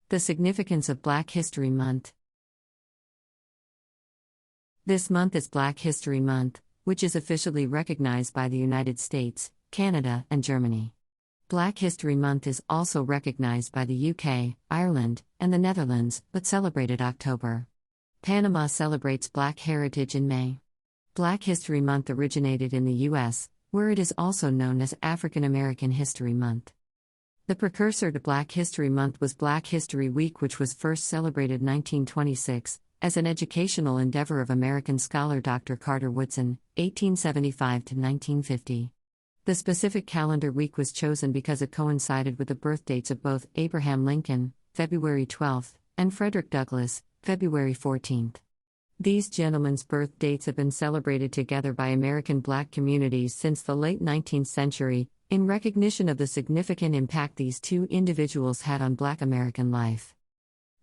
The significance of Black History Month. This month is Black History Month, which is officially recognized by the United States, Canada, and Germany. Black History Month is also recognized by the UK, Ireland, and the Netherlands, but celebrated October. Panama celebrates Black Heritage in May. Black History Month originated in the US, where it is also known as African American History Month. The precursor to Black History Month was Black History Week, which was first celebrated 1926, as an educational endeavor of American scholar Dr. Carter Woodson, 1875 to 1950. The specific calendar week was chosen because it coincided with the birth dates of both Abraham Lincoln, February 12, and Frederick Douglass, February 14. These gentlemen's birth dates have been celebrated together by American Black communities since the late 19th century, in recognition of the significant impact these two individuals had on Black American life.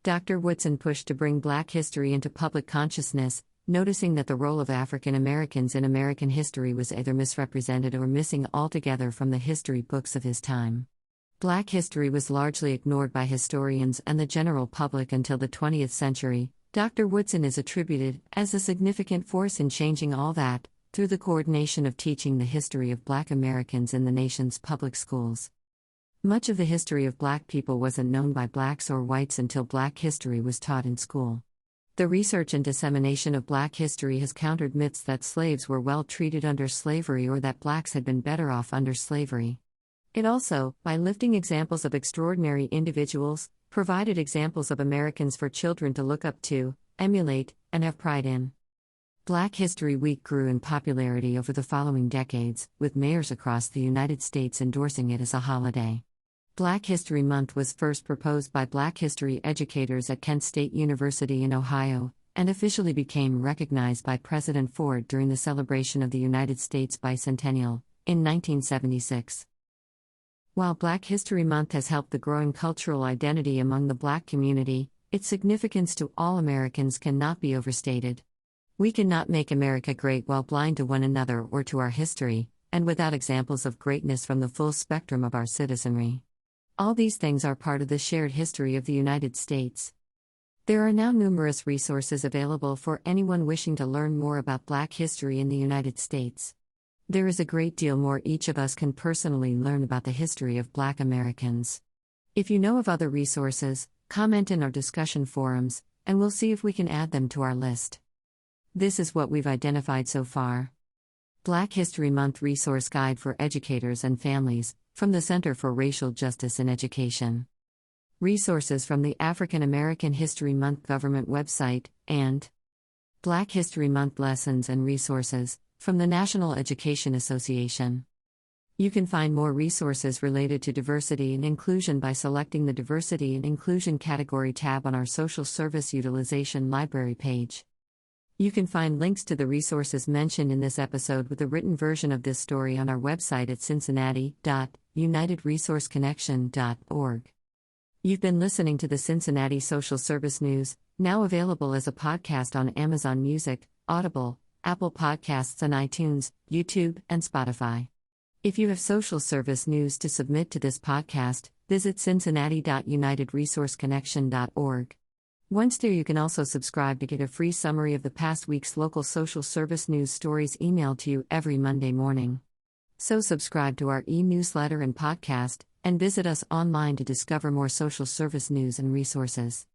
Dr. Woodson pushed to bring Black history into public consciousness, noticing that the role of African Americans in American history was either misrepresented or missing altogether from the history books of his time. Black history was largely ignored by historians and the general public until the 20th century. Dr. Woodson is attributed as a significant force in changing all that, through the coordination of teaching the history of Black Americans in the nation's public schools. Much of the history of Black people wasn't known by Blacks or whites until Black history was taught in school. The research and dissemination of Black history has countered myths that slaves were well treated under slavery or that Blacks had been better off under slavery. It also, by lifting examples of extraordinary individuals, provided examples of Americans for children to look up to, emulate, and have pride in. Black History Week grew in popularity over the following decades, with mayors across the United States endorsing it as a holiday. Black History Month was first proposed by Black history educators at Kent State University in Ohio, and officially became recognized by President Ford during the celebration of the United States bicentennial, in 1976. While Black History Month has helped the growing cultural identity among the Black community, its significance to all Americans cannot be overstated. We cannot make America great while blind to one another or to our history, and without examples of greatness from the full spectrum of our citizenry. All these things are part of the shared history of the United States. There are now numerous resources available for anyone wishing to learn more about Black history in the United States. There is a great deal more each of us can personally learn about the history of Black Americans. If you know of other resources, comment in our discussion forums, and we'll see if we can add them to our list. This is what we've identified so far. Black History Month Resource Guide for Educators and Families, from the Center for Racial Justice in Education. Resources from the African American History Month government website, and Black History Month Lessons and Resources, from the National Education Association. You can find more resources related to diversity and inclusion by selecting the Diversity and Inclusion category tab on our Social Service Utilization Library page. You can find links to the resources mentioned in this episode with a written version of this story on our website at cincinnati.unitedresourceconnection.org. You've been listening to the Cincinnati Social Service News, now available as a podcast on Amazon Music, Audible, Apple Podcasts, and iTunes, YouTube, and Spotify. If you have social service news to submit to this podcast, visit cincinnati.unitedresourceconnection.org. Once there, you can also subscribe to get a free summary of the past week's local social service news stories emailed to you every Monday morning. So subscribe to our e-newsletter and podcast, and visit us online to discover more social service news and resources.